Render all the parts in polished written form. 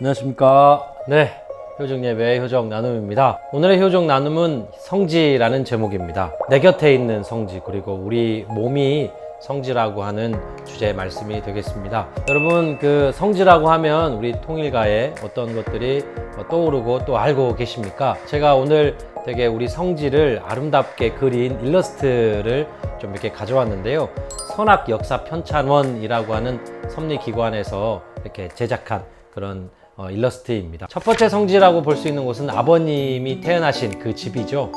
안녕하십니까. 네, 효정예배의 효정 나눔입니다. 오늘의 효정 나눔은 성지라는 제목입니다. 내 곁에 있는 성지, 그리고 우리 몸이 성지라고 하는 주제의 말씀이 되겠습니다. 여러분, 그 성지라고 하면 우리 통일가에 어떤 것들이 떠오르고 또 알고 계십니까? 제가 오늘 되게 우리 성지를 아름답게 그린 일러스트를 좀 이렇게 가져왔는데요. 선악역사편찬원이라고 하는 섭리기관에서 이렇게 제작한 그런 일러스트입니다. 첫 번째 성지라고 볼 수 있는 곳은 아버님이 태어나신 그 집이죠.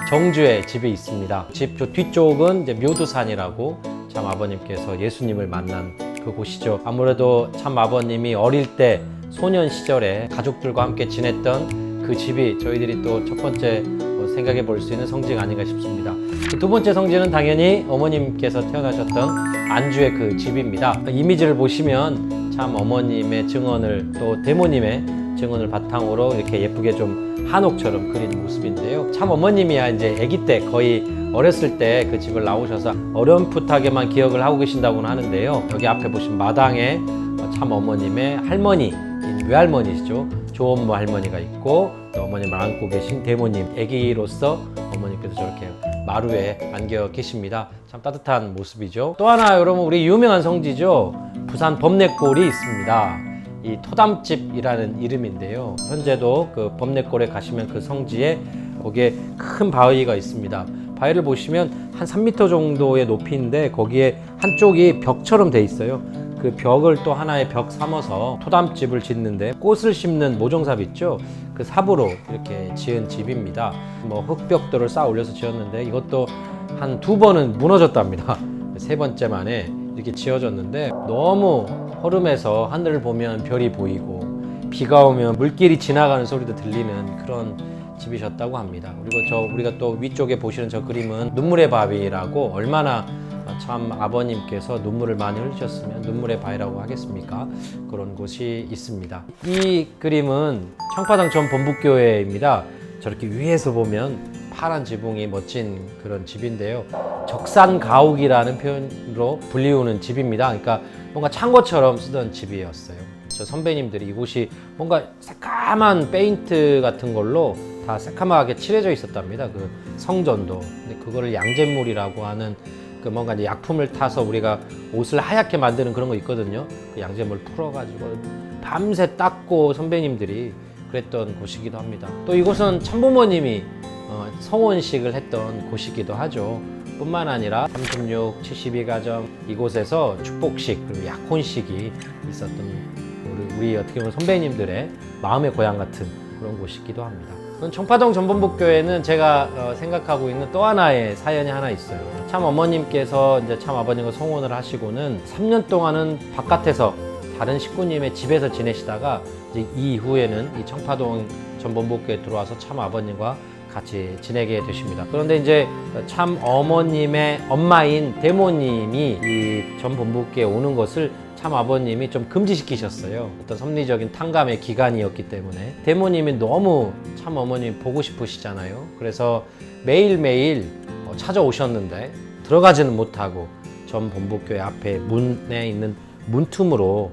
정주에 집이 있습니다. 집 뒤쪽은 이제 묘두산이라고 참 아버님께서 예수님을 만난 그곳이죠. 아무래도 참 아버님이 어릴 때 소년 시절에 가족들과 함께 지냈던 그 집이 저희들이 또 첫 번째 생각해 볼 수 있는 성지가 아닌가 싶습니다. 두 번째 성지는 당연히 어머님께서 태어나셨던 안주의 그 집입니다. 이미지를 보시면 참 어머님의 증언을 또 대모님의 증언을 바탕으로 이렇게 예쁘게 좀 한옥처럼 그린 모습인데요. 참 어머님이야 이제 아기 때 거의 어렸을 때 그 집을 나오셔서 어렴풋하게만 기억을 하고 계신다고는 하는데요. 여기 앞에 보신 마당에 참 어머님의 할머니, 외할머니시죠. 조엄무 할머니가 있고 또 어머님을 안고 계신 대모님, 아기로서 어머님께서 저렇게 마루에 안겨 계십니다. 참 따뜻한 모습이죠. 또 하나 여러분, 우리 유명한 성지죠. 부산 범내골이 있습니다. 이 토담집이라는 이름인데요. 현재도 그 범내골에 가시면 그 성지에 거기에 큰 바위가 있습니다. 바위를 보시면 한 3m 정도의 높이인데 거기에 한쪽이 벽처럼 돼 있어요. 그 벽을 또 하나의 벽 삼아서 토담집을 짓는데 꽃을 심는 모종삽 있죠? 그 삽으로 이렇게 지은 집입니다. 뭐 흙벽돌을 쌓아 올려서 지었는데 이것도 한 2번은 무너졌답니다. 3번째 만에 이렇게 지어졌는데 너무 허름해서 하늘을 보면 별이 보이고 비가 오면 물길이 지나가는 소리도 들리는 그런 집이셨다고 합니다. 그리고 우리가 또 위쪽에 보시는 저 그림은 눈물의 바위라고, 얼마나 참 아버님께서 눈물을 많이 흘리셨으면 눈물의 바위라고 하겠습니까? 그런 곳이 있습니다. 이 그림은 청파당 전 본북교회입니다. 저렇게 위에서 보면 파란 지붕이 멋진 그런 집인데요. 적산가옥이라는 표현으로 불리우는 집입니다. 그러니까 뭔가 창고처럼 쓰던 집이었어요. 저 선배님들이 이곳이 뭔가 새까만 페인트 같은 걸로 다 새까맣게 칠해져 있었답니다. 그 성전도. 근데 그거를 양잿물이라고 하는 그 뭔가 이제 약품을 타서 우리가 옷을 하얗게 만드는 그런 거 있거든요. 그 양잿물 풀어가지고 밤새 닦고 선배님들이 그랬던 곳이기도 합니다. 또 이곳은 참부모님이 성혼식을 했던 곳이기도 하죠. 뿐만 아니라 36, 72가정 이곳에서 축복식 그리고 약혼식이 있었던 우리 어떻게 보면 선배님들의 마음의 고향 같은 그런 곳이기도 합니다. 청파동 전본북교회는 제가 생각하고 있는 또 하나의 사연이 하나 있어요. 참 어머님께서 이제 참 아버님과 성혼을 하시고는 3년 동안은 바깥에서 다른 식구님의 집에서 지내시다가 이제 이후에는 이 청파동 전본북교회에 들어와서 참 아버님과 같이 지내게 되십니다. 그런데 이제 참 어머님의 엄마인 대모님이 이 전본북교회에 오는 것을 참 아버님이 좀 금지시키셨어요. 어떤 섭리적인 탕감의 기간이었기 때문에. 대모님이 너무 참 어머님 보고 싶으시잖아요. 그래서 매일매일 찾아오셨는데 들어가지는 못하고 전 본북교회 앞에 문에 있는 문틈으로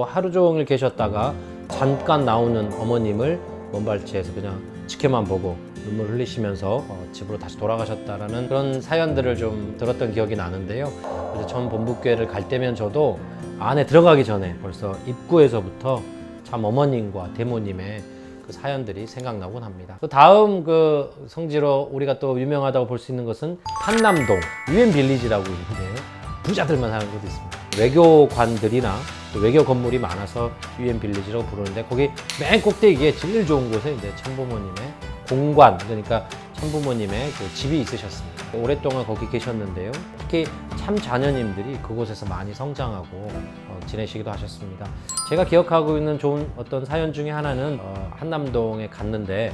하루 종일 계셨다가 잠깐 나오는 어머님을 먼발치에서 그냥 지켜만 보고 눈물 흘리시면서 집으로 다시 돌아가셨다라는 그런 사연들을 좀 들었던 기억이 나는데요. 그래서 전 본북교회를 갈 때면 저도 안에 들어가기 전에 벌써 입구에서부터 참 어머님과 대모님의 그 사연들이 생각나곤 합니다. 또 다음 그 성지로 우리가 또 유명하다고 볼 수 있는 것은 판남동 유엔빌리지라고 있는데 부자들만 사는 곳도 있습니다. 외교관들이나 또 외교 건물이 많아서 유엔빌리지라고 부르는데 거기 맨 꼭대기에 제일 좋은 곳에 이제 참부모님의 공관, 그러니까 참부모님의 그 집이 있으셨습니다. 오랫동안 거기 계셨는데요. 특히 참 자녀님들이 그곳에서 많이 성장하고 지내시기도 하셨습니다. 제가 기억하고 있는 좋은 어떤 사연 중에 하나는 한남동에 갔는데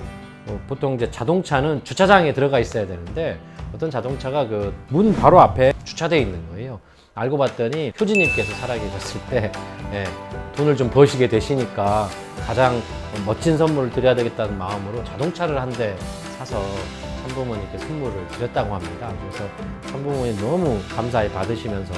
보통 이제 자동차는 주차장에 들어가 있어야 되는데 어떤 자동차가 그 문 바로 앞에 주차되어 있는 거예요. 알고 봤더니 효진님께서 살아계셨을 때 돈을 좀 버시게 되시니까 가장 멋진 선물을 드려야 되겠다는 마음으로 자동차를 한 대 사서 참부모님께 선물을 드렸다고 합니다. 그래서 참부모님 너무 감사히 받으시면서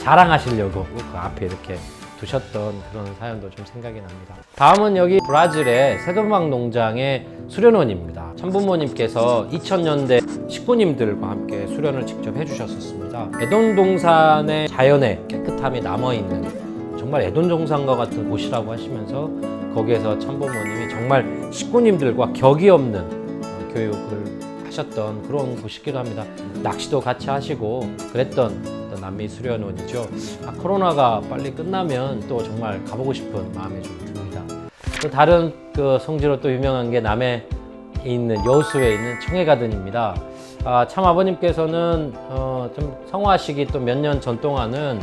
자랑하시려고 그 앞에 이렇게 두셨던 그런 사연도 좀 생각이 납니다. 다음은 여기 브라질의 새도막 농장의 수련원입니다. 참부모님께서 2000년대 식구님들과 함께 수련을 직접 해주셨었습니다. 에돈동산의 자연의 깨끗함이 남아있는 정말 에돈동산과 같은 곳이라고 하시면서 거기에서 참부모님이 정말 식구님들과 격이 없는 교육을 하셨던 그런 곳이기도 합니다. 낚시도 같이 하시고 그랬던 남미 수련원이죠. 코로나가 빨리 끝나면 또 정말 가보고 싶은 마음이 좀 듭니다. 또 다른 그 성지로 또 유명한 게 남해에 있는 여수에 있는 청해가든입니다. 참 아버님께서는 좀 성화하시기 또 몇 년 전 동안은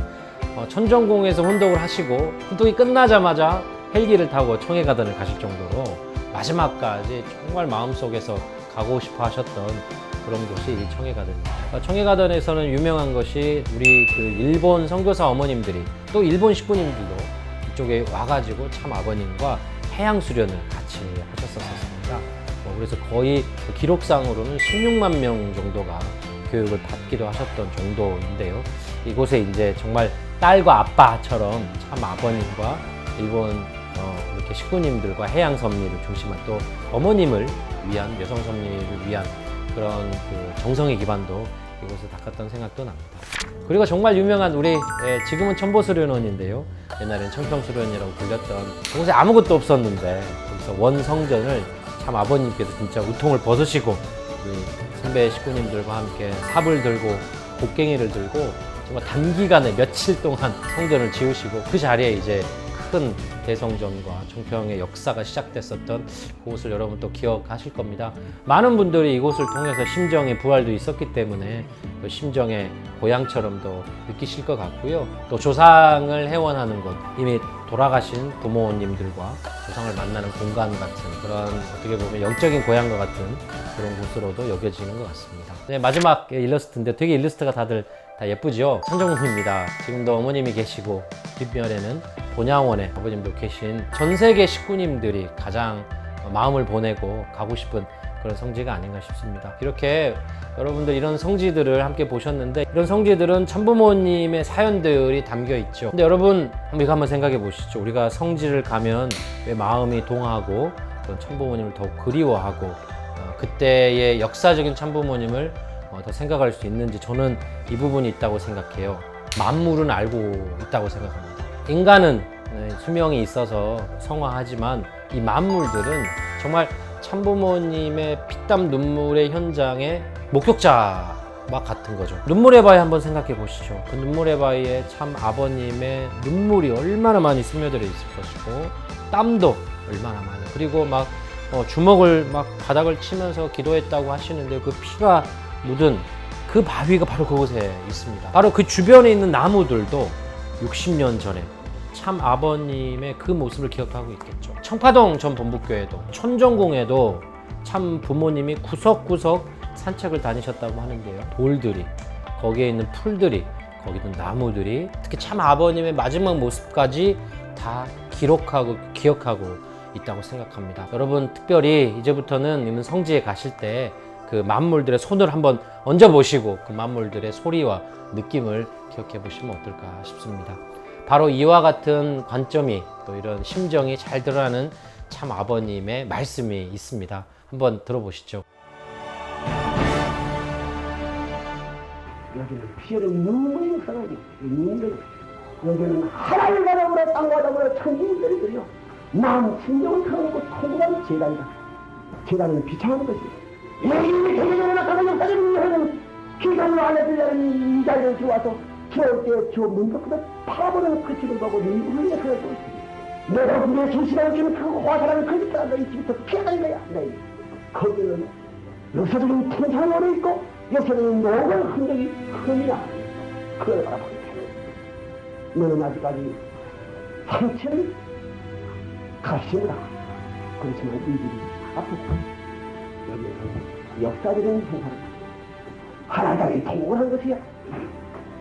천정궁에서 혼독을 하시고 혼독이 끝나자마자 헬기를 타고 청해가든을 가실 정도로 마지막까지 정말 마음속에서 가고 싶어 하셨던 그런 곳이 이 청해가든입니다. 청해가든에서는 유명한 것이 우리 그 일본 선교사 어머님들이 또 일본 식구님들도 이쪽에 와가지고 참 아버님과 해양 수련을 같이 하셨었습니다. 그래서 거의 기록상으로는 16만 명 정도가 교육을 받기도 하셨던 정도인데요. 이곳에 이제 정말 딸과 아빠처럼 참 아버님과 일본 이렇게 식구님들과 해양 섭리를 중심한 또 어머님을 위한 여성 섭리를 위한 그런 그 정성의 기반도 이곳에 닦았던 생각도 납니다. 그리고 정말 유명한 우리 지금은 천보수련원인데요. 옛날엔 청평수련이라고 불렸던 그곳에 아무것도 없었는데 거기서 원성전을 참 아버님께서 진짜 우통을 벗으시고 우리 선배 식구님들과 함께 삽을 들고 곡괭이를 들고 정말 단기간에 며칠 동안 성전을 지으시고 그 자리에 이제 큰 대성전과 청평의 역사가 시작됐었던 그곳을 여러분 또 기억하실 겁니다. 많은 분들이 이곳을 통해서 심정의 부활도 있었기 때문에 그 심정의 고향처럼도 느끼실 것 같고요. 또 조상을 회원하는 곳, 이미 돌아가신 부모님들과 조상을 만나는 공간 같은 그런 어떻게 보면 영적인 고향과 같은 그런 곳으로도 여겨지는 것 같습니다. 네, 마지막 일러스트인데 되게 일러스트가 다들 다 예쁘죠? 천정궁입니다. 지금도 어머님이 계시고 뒷면에는 본향원에 아버님도 계신 전 세계 식구님들이 가장 마음을 보내고 가고 싶은 그런 성지가 아닌가 싶습니다. 이렇게 여러분들 이런 성지들을 함께 보셨는데 이런 성지들은 참부모님의 사연들이 담겨 있죠. 근데 여러분 이거 한번 생각해 보시죠. 우리가 성지를 가면 왜 마음이 동하고 그런 참부모님을 더욱 그리워하고 그때의 역사적인 참부모님을 더 생각할 수 있는지 저는 이 부분이 있다고 생각해요. 만물은 알고 있다고 생각합니다. 인간은 수명이 있어서 성화하지만 이 만물들은 정말 참부모님의 피땀 눈물의 현장의 목격자와 같은 거죠. 눈물의 바위 한번 생각해 보시죠. 그 눈물의 바위에 참 아버님의 눈물이 얼마나 많이 스며들어 있을 것이고 땀도 얼마나 많이 그리고 막 주먹을 막 바닥을 치면서 기도했다고 하시는데 그 피가 묻은 그 바위가 바로 그곳에 있습니다. 바로 그 주변에 있는 나무들도 60년 전에 참 아버님의 그 모습을 기억하고 있겠죠. 청파동 전 본부교회도 천정궁에도 참 부모님이 구석구석 산책을 다니셨다고 하는데요. 돌들이 거기에 있는 풀들이 거기 있는 나무들이 특히 참 아버님의 마지막 모습까지 다 기록하고 기억하고 있다고 생각합니다. 여러분 특별히 이제부터는 성지에 가실 때 그 만물들의 손을 한번 얹어보시고 그 만물들의 소리와 느낌을 기억해 보시면 어떨까 싶습니다. 바로 이와 같은 관점이 또 이런 심정이 잘 드러나는 참 아버님의 말씀이 있습니다. 한번 들어보시죠. 여기는 피해를 눈물이 흘러나기 여기는 하나님 나라보다 땅과 나라보다 천진들이 들여 마음 진정을 강하고 통곡하는 재단이다. 재단은 비참한 것이다. 여기는 세계적으로 나타나는 역사적인 일하는 기간으로 알려주려는 이 자리에 들어와서 들어올 때 저 문밖보다 바라보는 그 집을 보고 눈물을 내서하고 있습니다. 내가 우리의 정신을 주는 그 화살하는 그 집사람도 이 집부터 피해가는 거야. 네. 거기는 역사적인 통상이 오래 있고 역사적인 노골 흔적이 큽니다. 그걸 바라보고 있다. 너는 아직까지 상처를 가시구나. 그렇지만 이 집이 아프다. 여기는 역사적인 생활 하나님이 통곡한 것이야.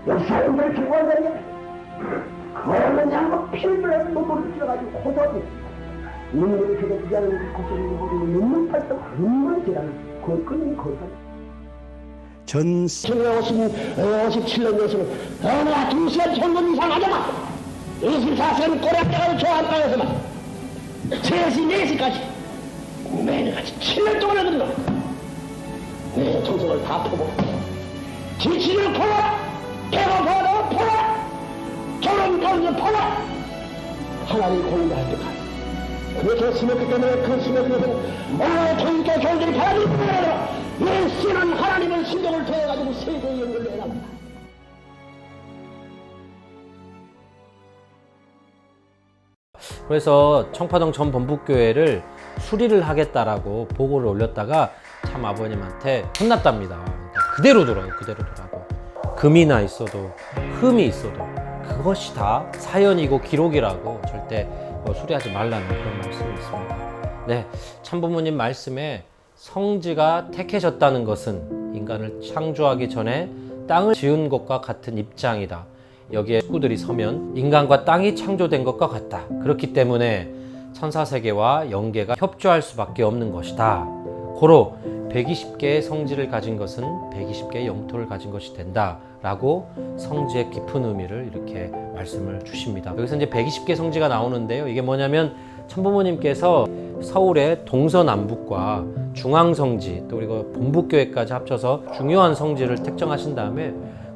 역사를 통곡한 거야. 그러면 양과 피를 흘려 눈물을 흘려가지고 호소하고 눈물을 흘려주지 않은 고소를 눈물 팔던 눈물을 지라는 그 끓는 거사. 전 1957년 여수는 어느 2시간 전분 이상 하잖아. 24시간 꼬리 앉아가지고 저 안방에서만 3시, 4시까지 매일같이 7년 동안 하거든요. 내 정성을 다 퍼고 지치를 퍼라, 배고파도 퍼라, 저런 가운데 퍼라, 하나님 공부할 때까지 그렇게 심었기 때문에 그 심은 것은 오늘 통일교 교인들이 바라는 거예요. 내 신은 하나님을 신경을 통해가지고 세계에 연결해 납니다. 그래서 청파동 전 범북교회를 수리를 하겠다라고 보고를 올렸다가 참 아버님한테 혼났답니다. 그대로 돌아요. 그대로 돌아고. 금이나 있어도 흠이 있어도 그것이 다 사연이고 기록이라고 절대 수리하지 말라는 그런 말씀이 있습니다. 네, 참부모님 말씀에 성지가 택해졌다는 것은 인간을 창조하기 전에 땅을 지은 것과 같은 입장이다. 여기에 식구들이 서면 인간과 땅이 창조된 것과 같다. 그렇기 때문에 천사세계와 영계가 협조할 수밖에 없는 것이다. 고로 120개의 성지를 가진 것은 120개의 영토를 가진 것이 된다 라고 성지의 깊은 의미를 이렇게 말씀을 주십니다. 여기서 이제 120개 성지가 나오는데요. 이게 뭐냐면 참부모님께서 서울의 동서남북과 중앙성지 또 그리고 본북교회까지 합쳐서 중요한 성지를 택정하신 다음에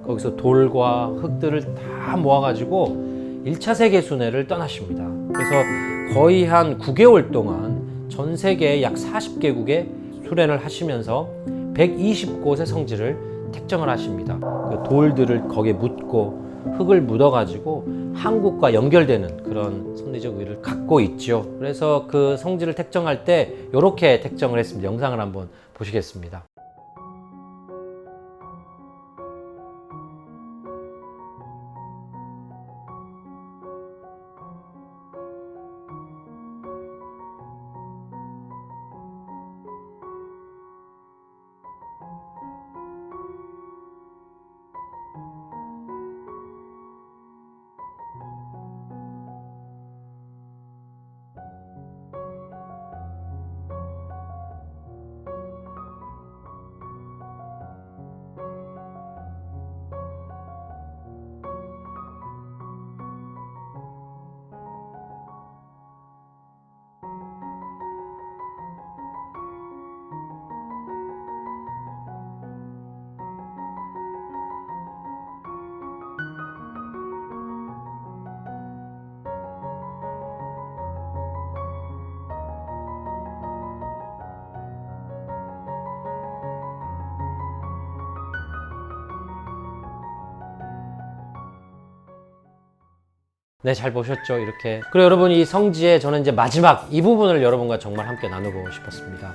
거기서 돌과 흙들을 다 모아가지고 1차 세계순회를 떠나십니다. 그래서 거의 한 9개월 동안 전 세계의 약 40개국에 수련을 하시면서 120곳의 성지를 택정을 하십니다. 그 돌들을 거기에 묻고 흙을 묻어가지고 한국과 연결되는 그런 섭리적 의의를 갖고 있죠. 그래서 그 성지를 택정할 때 이렇게 택정을 했습니다. 영상을 한번 보시겠습니다. 네, 잘 보셨죠? 이렇게. 그리고 여러분, 이 성지에 저는 이제 마지막 이 부분을 여러분과 정말 함께 나누고 싶었습니다.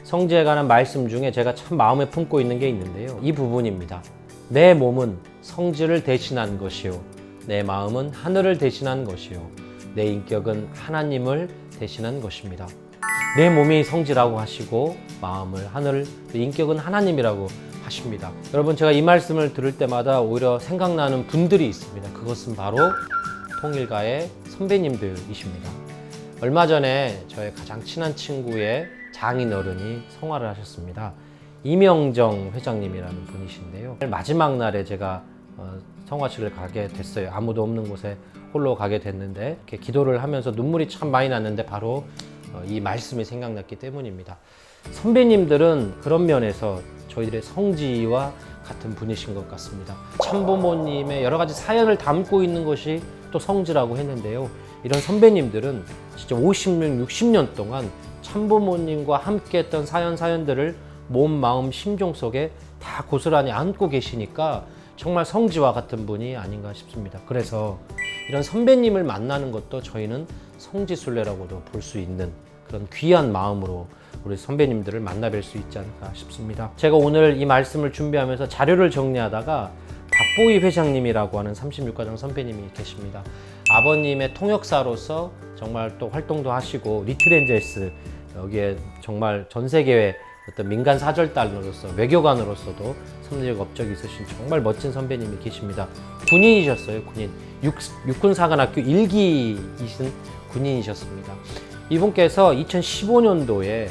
성지에 관한 말씀 중에 제가 참 마음에 품고 있는 게 있는데요. 이 부분입니다. 내 몸은 성지를 대신한 것이요. 내 마음은 하늘을 대신한 것이요. 내 인격은 하나님을 대신한 것입니다. 내 몸이 성지라고 하시고 마음을 하늘, 인격은 하나님이라고 하십니다. 여러분, 제가 이 말씀을 들을 때마다 오히려 생각나는 분들이 있습니다. 그것은 바로 통일가의 선배님들이십니다. 얼마 전에 저의 가장 친한 친구의 장인어른이 성화를 하셨습니다. 이명정 회장님이라는 분이신데요. 마지막 날에 제가 성화식을 가게 됐어요. 아무도 없는 곳에 홀로 가게 됐는데 이렇게 기도를 하면서 눈물이 참 많이 났는데 바로 이 말씀이 생각났기 때문입니다. 선배님들은 그런 면에서 저희들의 성지와 같은 분이신 것 같습니다. 참부모님의 여러 가지 사연을 담고 있는 것이 또 성지라고 했는데요. 이런 선배님들은 진짜 50년, 60년 동안 참부모님과 함께 했던 사연들을 몸, 마음, 심정 속에 다 고스란히 안고 계시니까 정말 성지와 같은 분이 아닌가 싶습니다. 그래서 이런 선배님을 만나는 것도 저희는 성지순례라고도 볼 수 있는 그런 귀한 마음으로 우리 선배님들을 만나뵐 수 있지 않을까 싶습니다. 제가 오늘 이 말씀을 준비하면서 자료를 정리하다가 박보희 회장님이라고 하는 36가정 선배님이 계십니다. 아버님의 통역사로서 정말 또 활동도 하시고 리틀엔젤스 여기에 정말 전 세계의 어떤 민간 사절단으로서 외교관으로서도 섭리적 업적이 있으신 정말 멋진 선배님이 계십니다. 군인이셨어요. 군인. 육군사관학교 1기이신 군인이셨습니다. 이분께서 2015년도에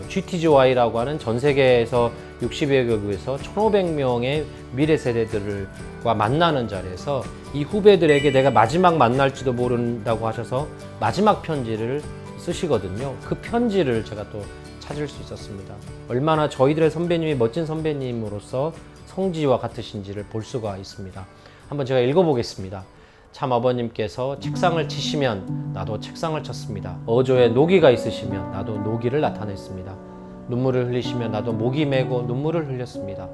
GTGY라고 하는 전 세계에서 60여 개국에서 1,500명의 미래 세대들과 만나는 자리에서 이 후배들에게 내가 마지막 만날지도 모른다고 하셔서 마지막 편지를 쓰시거든요. 그 편지를 제가 또 찾을 수 있었습니다. 얼마나 저희들의 선배님이 멋진 선배님으로서 성지와 같으신지를 볼 수가 있습니다. 한번 제가 읽어보겠습니다. 참 아버님께서 책상을 치시면 나도 책상을 쳤습니다. 어조에 노기가 있으시면 나도 노기를 나타냈습니다. 눈물을 흘리시면 나도 목이 메고 눈물을 흘렸습니다.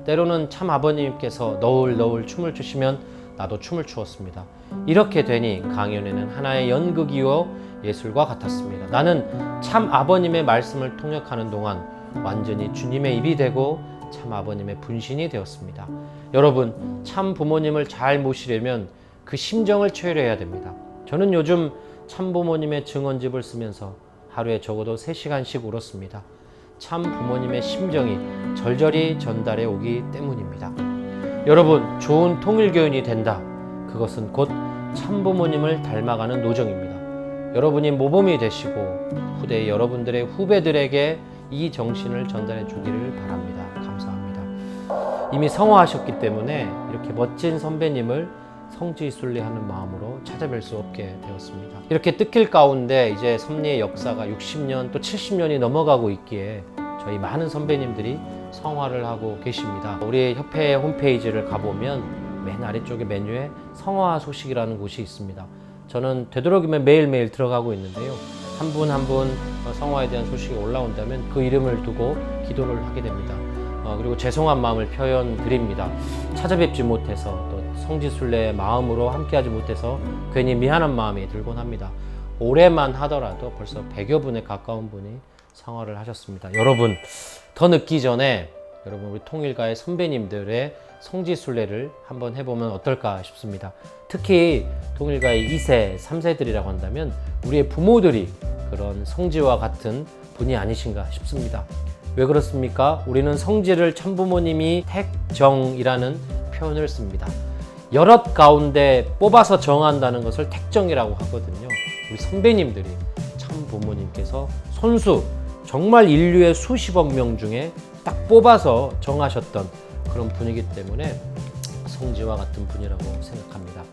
때로는 참 아버님께서 너울너울 춤을 추시면 나도 춤을 추었습니다. 이렇게 되니 강연회는 하나의 연극이요 예술과 같았습니다. 나는 참 아버님의 말씀을 통역하는 동안 완전히 주님의 입이 되고 참 아버님의 분신이 되었습니다. 여러분, 참 부모님을 잘 모시려면 그 심정을 체류해야 됩니다. 저는 요즘 참 부모님의 증언집을 쓰면서 하루에 적어도 3시간씩 울었습니다. 참 부모님의 심정이 절절히 전달해 오기 때문입니다. 여러분, 좋은 통일교인이 된다. 그것은 곧 참 부모님을 닮아가는 노정입니다. 여러분이 모범이 되시고 후대의 여러분들의 후배들에게 이 정신을 전달해 주기를 바랍니다. 감사합니다. 이미 성화하셨기 때문에 이렇게 멋진 선배님을 성지순례하는 마음으로 찾아뵐 수 없게 되었습니다. 이렇게 뜻길 가운데 이제 섭리의 역사가 60년 또 70년이 넘어가고 있기에 저희 많은 선배님들이 성화를 하고 계십니다. 우리 협회 홈페이지를 가보면 맨 아래쪽에 메뉴에 성화 소식이라는 곳이 있습니다. 저는 되도록이면 매일매일 들어가고 있는데요. 한 분 한 분 성화에 대한 소식이 올라온다면 그 이름을 두고 기도를 하게 됩니다. 그리고 죄송한 마음을 표현드립니다. 찾아뵙지 못해서 또 성지순례의 마음으로 함께하지 못해서 괜히 미안한 마음이 들곤 합니다. 올해만 하더라도 벌써 100여 분에 가까운 분이 성화를 하셨습니다. 여러분, 더 늦기 전에 여러분 우리 통일가의 선배님들의 성지순례를 한번 해보면 어떨까 싶습니다. 특히 통일가의 2세, 3세들이라고 한다면 우리의 부모들이 그런 성지와 같은 분이 아니신가 싶습니다. 왜 그렇습니까? 우리는 성지를 참부모님이 택정이라는 표현을 씁니다. 여럿 가운데 뽑아서 정한다는 것을 택정이라고 하거든요. 우리 선배님들이 참부모님께서 손수 정말 인류의 수십억 명 중에 딱 뽑아서 정하셨던 그런 분이기 때문에 성지와 같은 분이라고 생각합니다.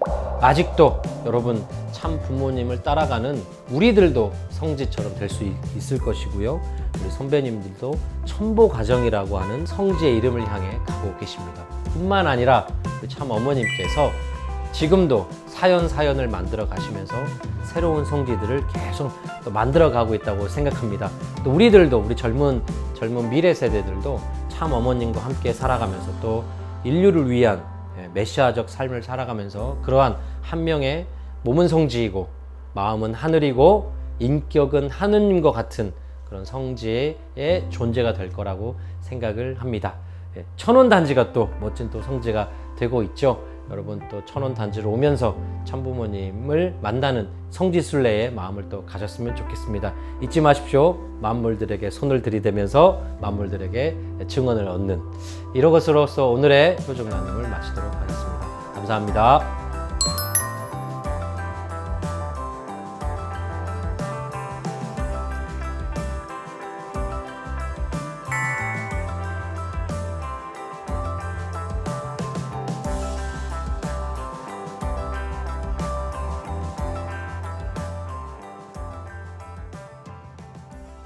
아직도 여러분 참 부모님을 따라가는 우리들도 성지처럼 될 수 있을 것이고요. 우리 선배님들도 천보가정이라고 하는 성지의 이름을 향해 가고 계십니다. 뿐만 아니라 참 어머님께서 지금도 사연을 만들어 가시면서 새로운 성지들을 계속 또 만들어 가고 있다고 생각합니다. 또 우리들도 우리 젊은 미래 세대들도 참 어머님과 함께 살아가면서 또 인류를 위한 메시아적 삶을 살아가면서 그러한 한 명의 몸은 성지이고 마음은 하늘이고 인격은 하느님과 같은 그런 성지의 존재가 될 거라고 생각을 합니다. 천원단지가 또 멋진 또 성지가 되고 있죠. 여러분 또 천원단지로 오면서 참부모님을 만나는 성지순례의 마음을 또 가졌으면 좋겠습니다. 잊지 마십시오. 만물들에게 손을 들이대면서 만물들에게 증언을 얻는 이런 것으로서 오늘의 표적 나눔을 마치도록 하겠습니다. 감사합니다.